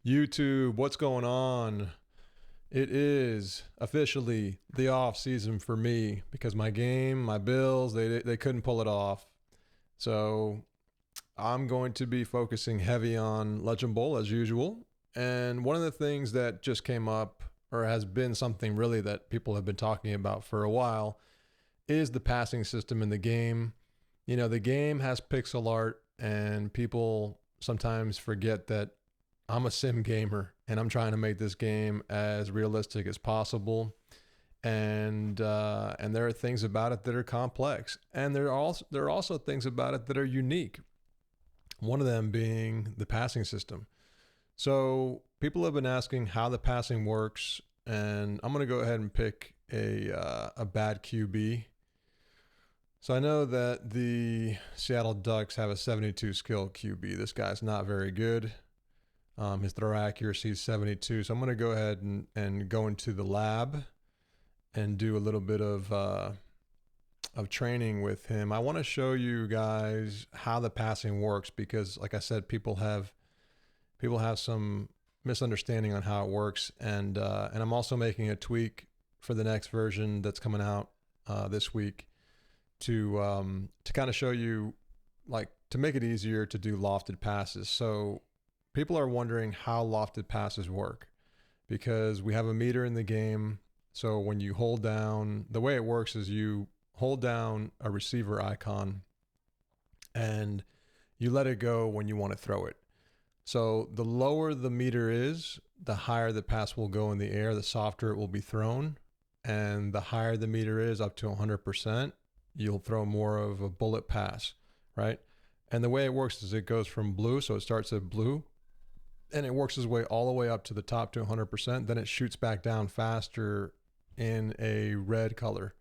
YouTube, what's going on? It is officially the off season for me because my game, my bills, they couldn't pull it off. So I'm going to be focusing heavy on Legend Bowl as usual. And one of the things that just came up, or has been something really that people have been talking about for a while, is the passing system in the game. You know, the game has pixel art, and people sometimes forget that I'm a sim gamer and I'm trying to make this game as realistic as possible. And there are things about it that are complex, and there are also things about it that are unique. One of them being the passing system. So people have been asking how the passing works, and I'm going to go ahead and pick a bad QB. So I know that the Seattle Ducks have a 72 skill QB. This guy's not very good. His throw accuracy is 72. So I'm going to go ahead and go into the lab and do a little bit of training with him. I want to show you guys how the passing works because, like I said, people have some misunderstanding on how it works, and I'm also making a tweak for the next version that's coming out this week to kind of show you, like, to make it easier to do lofted passes. So people are wondering how lofted passes work because we have a meter in the game. So when you hold down, the way it works is you hold down a receiver icon and you let it go when you want to throw it. So the lower the meter is, the higher the pass will go in the air, the softer it will be thrown. And the higher the meter is, up to 100%, you'll throw more of a bullet pass, right? And the way it works is it goes from blue, so it starts at blue, and it works its way all the way up to the top to 100%. Then it shoots back down faster in a red color.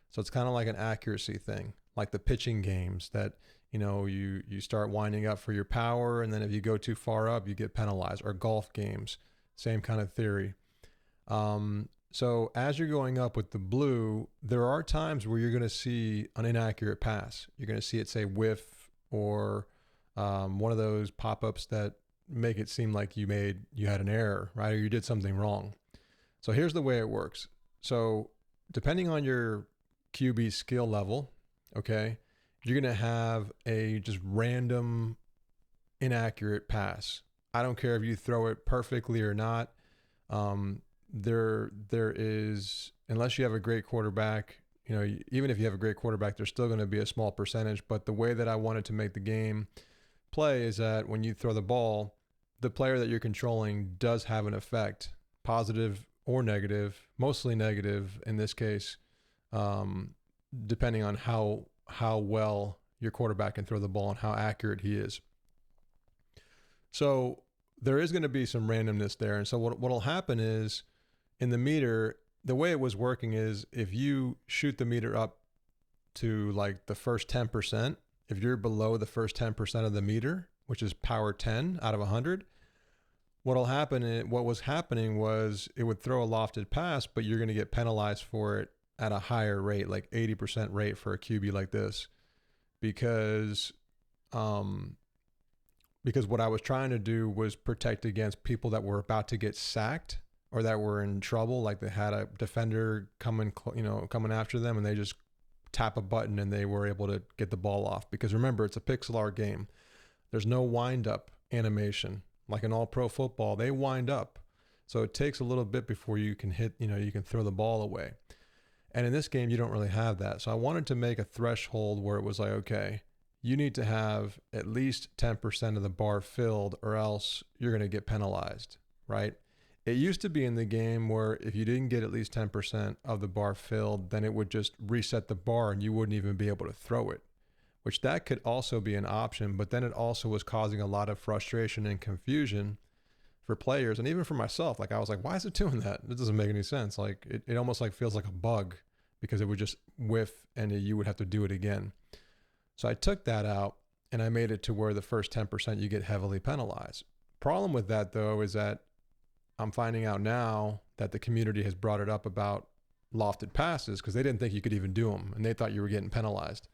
So it's kind of like an accuracy thing, like the pitching games that, you start winding up for your power, and then if you go too far up, you get penalized. Or golf games, same kind of theory. So as you're going up with the blue, there are times where you're going to see an inaccurate pass. You're going to see it say whiff, or one of those pop-ups that make it seem like you had an error, right? Or you did something wrong. So here's the way it works. So depending on your QB skill level, okay, you're going to have a just random inaccurate pass. I don't care if you throw it perfectly or not. There is, unless you have a great quarterback, even if you have a great quarterback, there's still going to be a small percentage. But the way that I wanted to make the game play is that when you throw the ball, the player that you're controlling does have an effect, positive or negative, mostly negative in this case, depending on how well your quarterback can throw the ball and how accurate he is. So there is going to be some randomness there. And so what'll happen is, in the meter, the way it was working is if you shoot the meter up to like the first 10%, if you're below the first 10% of the meter, which is power 10 out of 100, what was happening was it would throw a lofted pass, but you're going to get penalized for it at a higher rate, like 80% rate for a QB like this, because what I was trying to do was protect against people that were about to get sacked or that were in trouble, like they had a defender coming after them, and they just tap a button and they were able to get the ball off. Because remember, it's a pixel art game. There's no wind up animation. Like in all pro football, they wind up. So it takes a little bit before you can you can throw the ball away. And in this game, you don't really have that. So I wanted to make a threshold where it was like, okay, you need to have at least 10% of the bar filled or else you're going to get penalized, right? It used to be in the game where if you didn't get at least 10% of the bar filled, then it would just reset the bar and you wouldn't even be able to throw it, which that could also be an option. But then it also was causing a lot of frustration and confusion for players, and even for myself. Like, I was like, why is it doing that? It doesn't make any sense. Like, it almost like feels like a bug because it would just whiff and you would have to do it again. So I took that out and I made it to where the first 10% you get heavily penalized. Problem with that, though, is that I'm finding out now that the community has brought it up about lofted passes because they didn't think you could even do them and they thought you were getting penalized.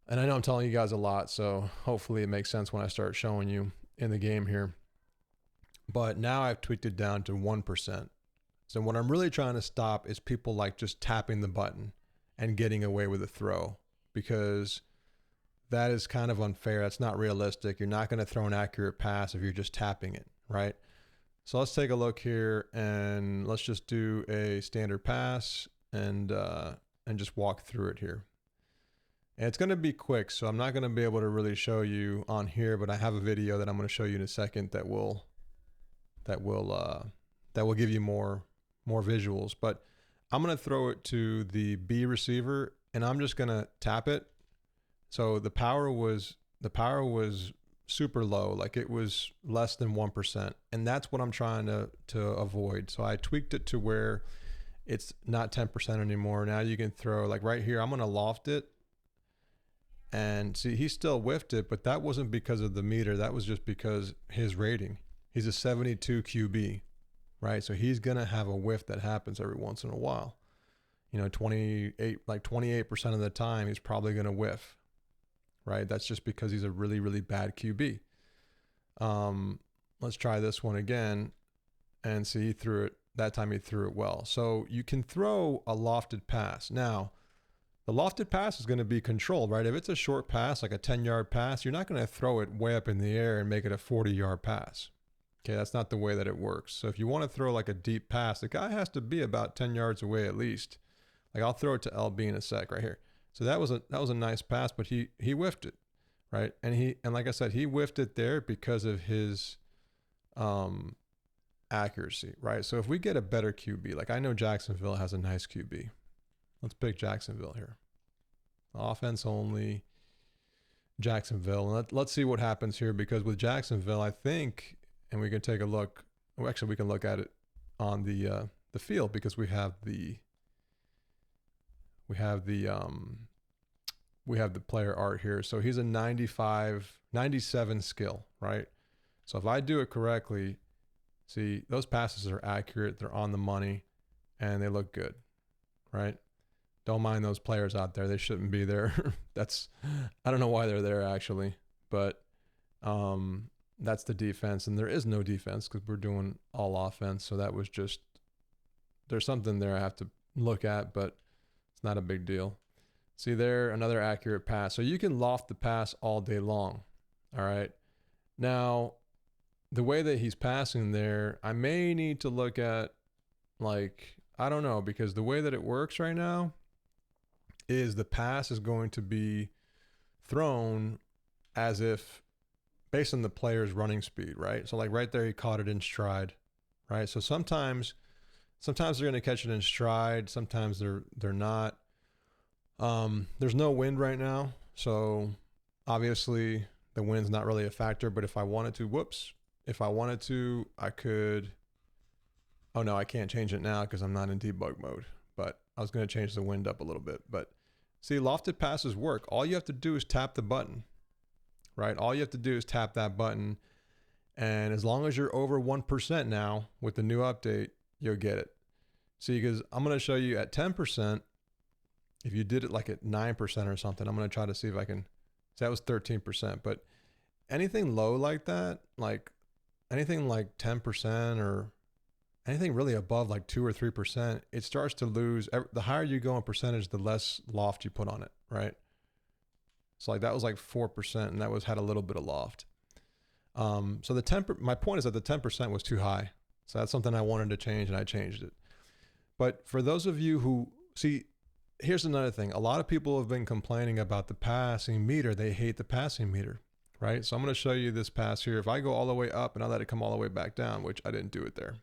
And I know I'm telling you guys a lot, so hopefully it makes sense when I start showing you in the game here. but now I've tweaked it down to 1%. So what I'm really trying to stop is people like just tapping the button and getting away with a throw, because that is kind of unfair. That's not realistic. You're not going to throw an accurate pass if you're just tapping it, right? So let's take a look here and let's just do a standard pass and just walk through it here. And it's going to be quick, so I'm not going to be able to really show you on here, but I have a video that I'm going to show you in a second that will give you more visuals. But I'm going to throw it to the B receiver and I'm just going to tap it. So the power was super low, like it was less than 1%, and that's what I'm trying to avoid. So I tweaked it to where it's not 10% anymore. Now you can throw, like right here, I'm going to loft it, and see, he still whiffed it, but that wasn't because of the meter. That was just because his rating. He's a 72 QB, right? So he's going to have a whiff that happens every once in a while. You know, 28% of the time, he's probably going to whiff, right? That's just because he's a really, really bad QB. Let's try this one again and see, he threw it. That time he threw it well. So you can throw a lofted pass. Now, the lofted pass is going to be controlled, right? If it's a short pass, like a 10-yard pass, you're not going to throw it way up in the air and make it a 40-yard pass. Okay, that's not the way that it works. So if you want to throw like a deep pass, the guy has to be about 10 yards away at least. Like I'll throw it to LB in a sec right here. So that was a nice pass, but he whiffed it, right? And like I said, he whiffed it there because of his accuracy, right? So if we get a better QB, like I know Jacksonville has a nice QB. Let's pick Jacksonville here. Offense only, Jacksonville. And let's see what happens here, because with Jacksonville, I think, and we can take a look. Well, actually, we can look at it on the field, because we have the player art here. So he's a 97 skill, right? So if I do it correctly, see, those passes are accurate, they're on the money, and they look good, right? Don't mind those players out there. They shouldn't be there. I don't know why they're there actually, but that's the defense, and there is no defense because we're doing all offense. So that was just, there's something there I have to look at, but it's not a big deal. See there, another accurate pass. So you can loft the pass all day long. All right. Now, the way that he's passing there, I may need to look at, like, I don't know, because the way that it works right now is the pass is going to be thrown as if based on the player's running speed, right? So like right there, he caught it in stride, right? So sometimes they're going to catch it in stride. Sometimes they're not. There's no wind right now. So obviously the wind's not really a factor, but if I wanted to, I could, oh no, I can't change it now because I'm not in debug mode, but I was going to change the wind up a little bit. But see, lofted passes work. All you have to do is tap the button, right? All you have to do is tap that button. And as long as you're over 1% now with the new update, you'll get it. See, because I'm going to show you at 10%, if you did it like at 9% or something, I'm going to try to see if I can, so that was 13%, but anything low like that, like anything like 10% or anything really above like 2 or 3%, it starts to lose. The higher you go in percentage, the less loft you put on it, right? So like that was like 4%, and that had a little bit of loft. So my point is that the 10% was too high. So that's something I wanted to change, and I changed it. But for those of you who see, here's another thing. A lot of people have been complaining about the passing meter. They hate the passing meter, right? So I'm going to show you this pass here. If I go all the way up and I let it come all the way back down, which I didn't do it there.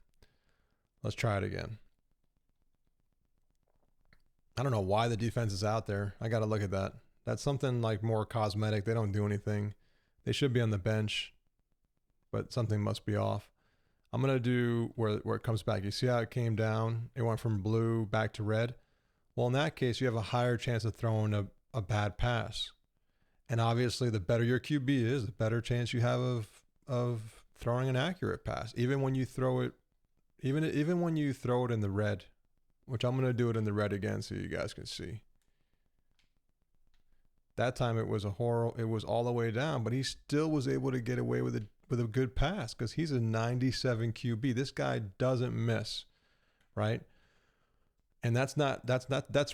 Let's try it again. I don't know why the defense is out there. I got to look at that. That's something like more cosmetic. They don't do anything. They should be on the bench, but something must be off. I'm going to do where it comes back. You see how it came down? It went from blue back to red. Well, in that case, you have a higher chance of throwing a bad pass. And obviously, the better your QB is, the better chance you have of throwing an accurate pass. Even when you throw it, even when you throw it in the red, which I'm going to do it in the red again so you guys can see. That time it was it was all the way down, but he still was able to get away with with a good pass because he's a 97 QB. This guy doesn't miss, right? And that's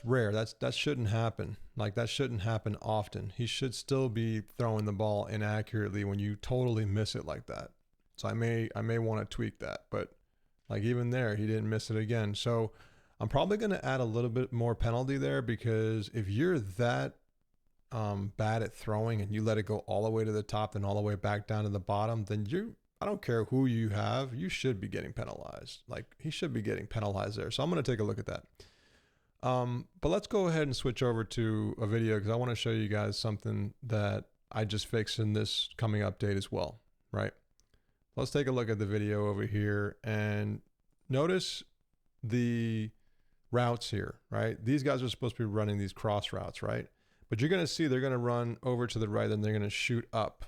rare. That shouldn't happen. Like, that shouldn't happen often. He should still be throwing the ball inaccurately when you totally miss it like that. So I may want to tweak that, but like even there, he didn't miss it again. So I'm probably going to add a little bit more penalty there, because if you're that bad at throwing and you let it go all the way to the top and all the way back down to the bottom, then I don't care who you have, you should be getting penalized. Like, he should be getting penalized there. So I'm going to take a look at that. But let's go ahead and switch over to a video, because I want to show you guys something that I just fixed in this coming update as well, right? Let's take a look at the video over here and notice the routes here, right? These guys are supposed to be running these cross routes, right? But you're going to see they're going to run over to the right, and they're going to shoot up.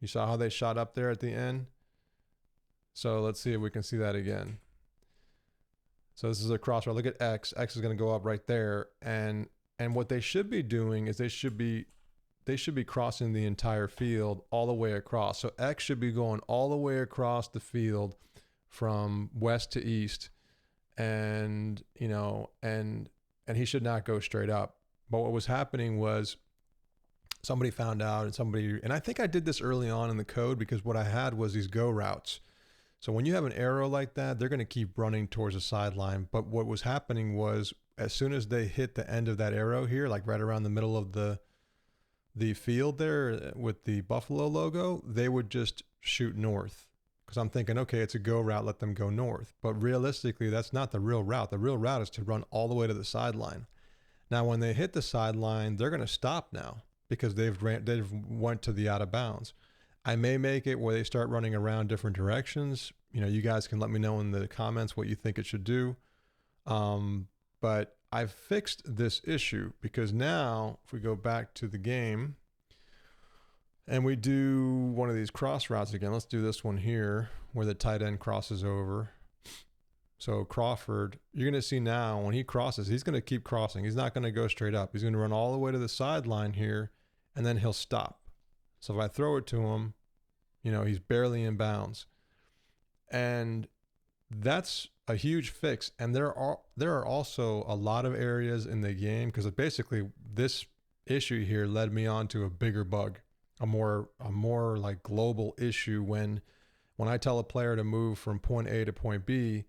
You saw how they shot up there at the end? So let's see if we can see that again. So this is a cross route. Look at X. X is going to go up right there. And what they should be doing is they should be crossing the entire field all the way across. So X should be going all the way across the field from west to east. And, you know, and he should not go straight up. But what was happening was somebody found out, and I think I did this early on in the code, because what I had was these go routes. So when you have an arrow like that, they're going to keep running towards the sideline. But what was happening was, as soon as they hit the end of that arrow here, like right around the middle of the field there with the Buffalo logo, they would just shoot north. Because I'm thinking, okay, it's a go route, let them go north. But realistically, that's not the real route. The real route is to run all the way to the sideline. Now, when they hit the sideline, they're going to stop now, because they've went to the out of bounds. I may make it where they start running around different directions. You know, you guys can let me know in the comments what you think it should do. But I've fixed this issue, because now if we go back to the game and we do one of these cross routes again, let's do this one here where the tight end crosses over. So Crawford, you're going to see now when he crosses, he's going to keep crossing. He's not going to go straight up. He's going to run all the way to the sideline here, and then he'll stop. So if I throw it to him, you know, he's barely in bounds. And that's a huge fix. And there are also a lot of areas in the game, because basically this issue here led me on to a bigger bug, a more like global issue. When I tell a player to move from point A to point B,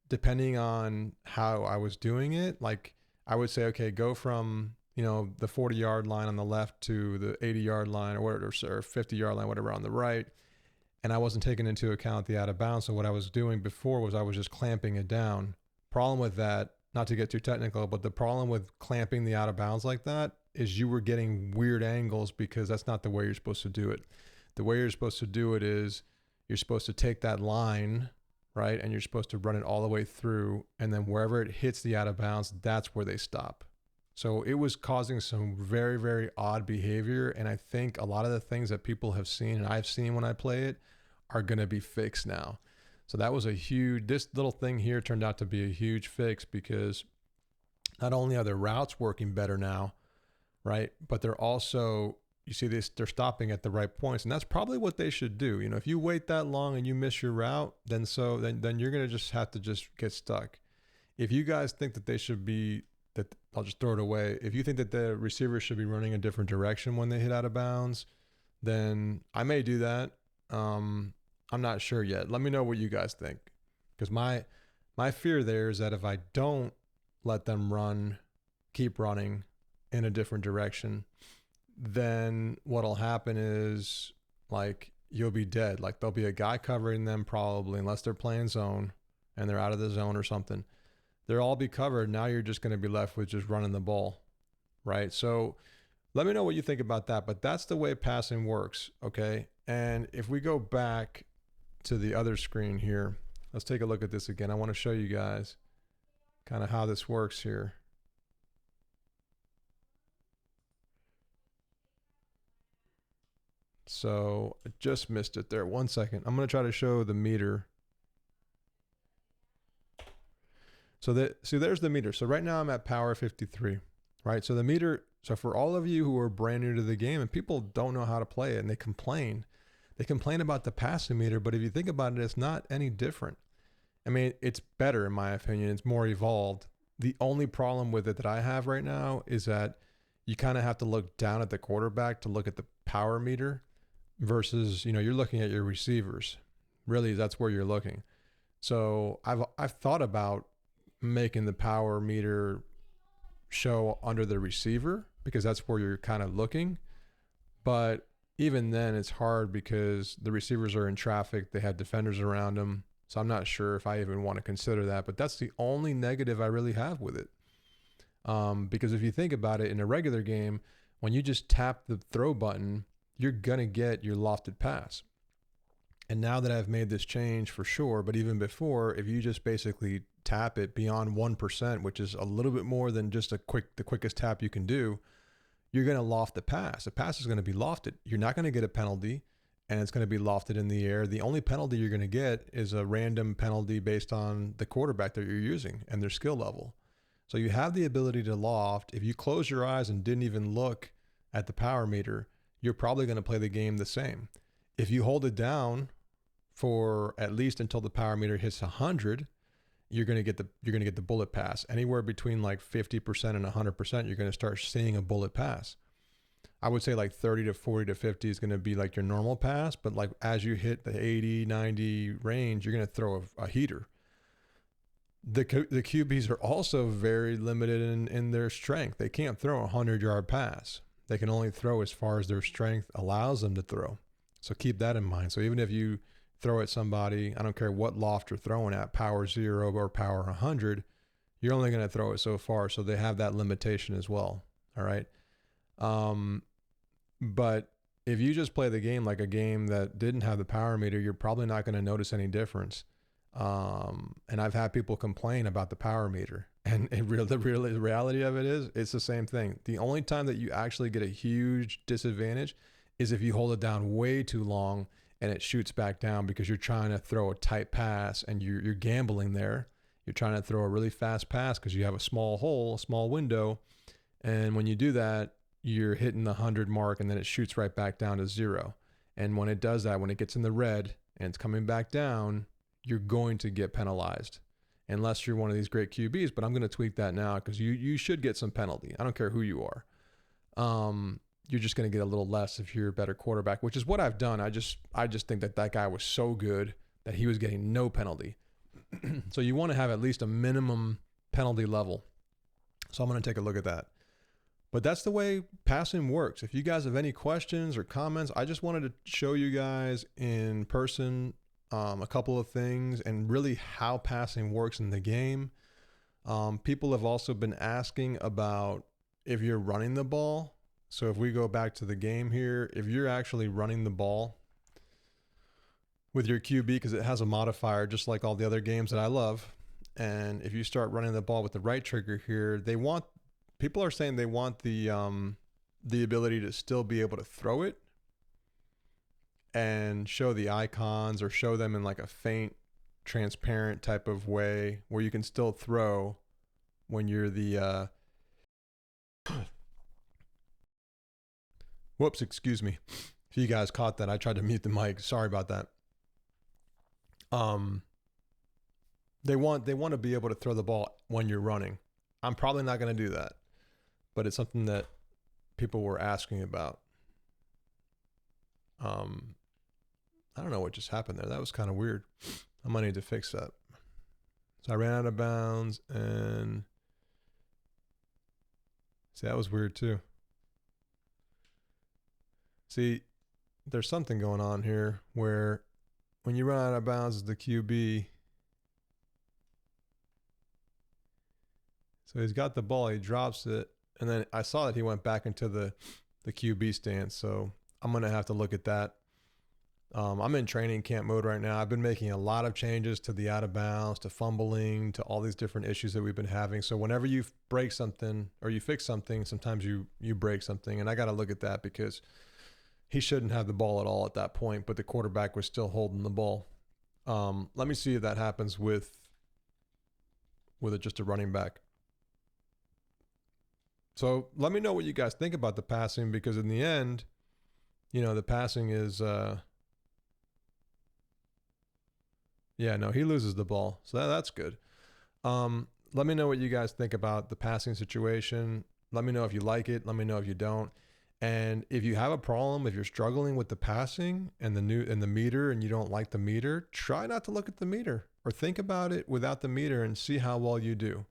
depending on how I was doing it, like I would say, okay, go from, you know, the 40-yard line on the left to the 80-yard line or 50-yard line, whatever, on the right. And I wasn't taking into account the out of bounds. So what I was doing before was I was just clamping it down. Problem with that, not to get too technical, but the problem with clamping the out of bounds like that is you were getting weird angles, because that's not the way you're supposed to do it. The way you're supposed to do it is you're supposed to take that line, right? And you're supposed to run it all the way through. And then wherever it hits the out of bounds, that's where they stop. So it was causing some very, very odd behavior. And I think a lot of the things that people have seen and I've seen when I play it are going to be fixed now. So that was this little thing here turned out to be a huge fix, because not only are the routes working better now, right? But they're also, you see this, they're stopping at the right points. And that's probably what they should do. You know, if you wait that long and you miss your route, then you're going to just have to just get stuck. If you guys think that they should be, that I'll just throw it away. If you think that the receivers should be running a different direction when they hit out of bounds, then I may do that. I'm not sure yet. Let me know what you guys think. Because my fear there is that if I don't let them keep running in a different direction, then what'll happen is, like, you'll be dead. Like, there'll be a guy covering them probably, unless they're playing zone and they're out of the zone or something. They'll all be covered. Now you're just going to be left with just running the ball, right? So let me know what you think about that. But that's the way passing works, okay? And if we go back to the other screen here, let's take a look at this again. I want to show you guys kind of how this works here. So I just missed it there. 1 second. I'm going to try to show the meter. So there's the meter. So right now I'm at power 53, right? So the meter, so for all of you who are brand new to the game and people don't know how to play it and they complain, They complain about the passing meter, but if you think about it, it's not any different. I mean, it's better in my opinion. It's more evolved. The only problem with it that I have right now is that you kind of have to look down at the quarterback to look at the power meter versus, you're looking at your receivers. Really, that's where you're looking. So I've thought about making the power meter show under the receiver because that's where you're kind of looking. But even then, it's hard because the receivers are in traffic. They have defenders around them. So I'm not sure if I even want to consider that. But that's the only negative I really have with it. Because if you think about it, in a regular game, when you just tap the throw button, you're going to get your lofted pass. And now that I've made this change for sure, but even before, if you just basically tap it beyond 1%, which is a little bit more than just the quickest tap you can do, you're going to loft the pass. The pass is going to be lofted. You're not going to get a penalty, and it's going to be lofted in the air. The only penalty you're going to get is a random penalty based on the quarterback that you're using and their skill level. So you have the ability to loft. If you close your eyes and didn't even look at the power meter, you're probably going to play the game the same. If you hold it down for at least until the power meter hits 100, you're going to get the bullet pass. Anywhere between like 50% and 100%, you're going to start seeing a bullet pass. I would say like 30 to 40 to 50 is going to be like your normal pass, but like as you hit the 80, 90 range, you're going to throw a heater. The QBs are also very limited in their strength. They can't throw a 100-yard pass. They can only throw as far as their strength allows them to throw. So keep that in mind. So even if you throw at somebody, I don't care what loft you're throwing at, power 0 or power 100, you're only going to throw it so far. So they have that limitation as well. All right. But if you just play the game like a game that didn't have the power meter, you're probably not going to notice any difference. And I've had people complain about the power meter, and the reality of it is it's the same thing. The only time that you actually get a huge disadvantage is if you hold it down way too long and it shoots back down because you're trying to throw a tight pass and you're gambling there. You're trying to throw a really fast pass because you have a small hole, a small window. And when you do that, you're hitting the 100 mark and then it shoots right back down to 0. And when it does that, when it gets in the red and it's coming back down, you're going to get penalized unless you're one of these great QBs. But I'm going to tweak that now because you should get some penalty. I don't care who you are. You're just going to get a little less if you're a better quarterback, which is what I've done. I just think that guy was so good that he was getting no penalty. So you want to have at least a minimum penalty level. So I'm going to take a look at that. But that's the way passing works. If you guys have any questions or comments, I just wanted to show you guys in person a couple of things and really how passing works in the game. People have also been asking about if you're running the ball. So if we go back to the game here, if you're actually running the ball with your QB, because it has a modifier just like all the other games that I love, and if you start running the ball with the right trigger here, people are saying they want the ability to still be able to throw it and show the icons or show them in like a faint, transparent type of way where you can still throw when you're the whoops, excuse me. If you guys caught that, I tried to mute the mic. Sorry about that. They want to be able to throw the ball when you're running. I'm probably not going to do that, but it's something that people were asking about. I don't know what just happened there. That was kind of weird. I might need to fix that. So I ran out of bounds and see, that was weird too. See, there's something going on here where when you run out of bounds as the QB, so he's got the ball, he drops it, and then I saw that he went back into the QB stance, so I'm going to have to look at that. I'm in training camp mode right now. I've been making a lot of changes to the out of bounds, to fumbling, to all these different issues that we've been having. So whenever you break something or you fix something, sometimes you break something, and I got to look at that because he shouldn't have the ball at all at that point, but the quarterback was still holding the ball. Let me see if that happens with just a running back. So let me know what you guys think about the passing, because in the end, the passing is Yeah, no, he loses the ball. So that's good. Let me know what you guys think about the passing situation. Let me know if you like it. Let me know if you don't. And if you have a problem, if you're struggling with the passing and the meter and you don't like the meter, try not to look at the meter or think about it without the meter and see how well you do.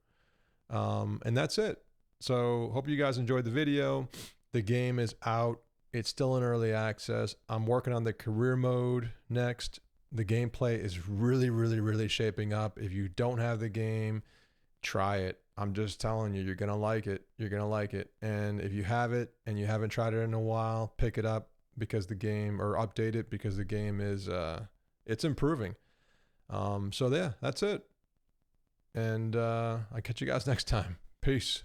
And that's it. So hope you guys enjoyed the video. The game is out. It's still in early access. I'm working on the career mode next. The gameplay is really, really, really shaping up. If you don't have the game, try it. I'm just telling you, you're going to like it. You're going to like it. And if you have it and you haven't tried it in a while, pick it up because the game, or update it because the game is, it's improving. So yeah, that's it. And I'll catch you guys next time. Peace.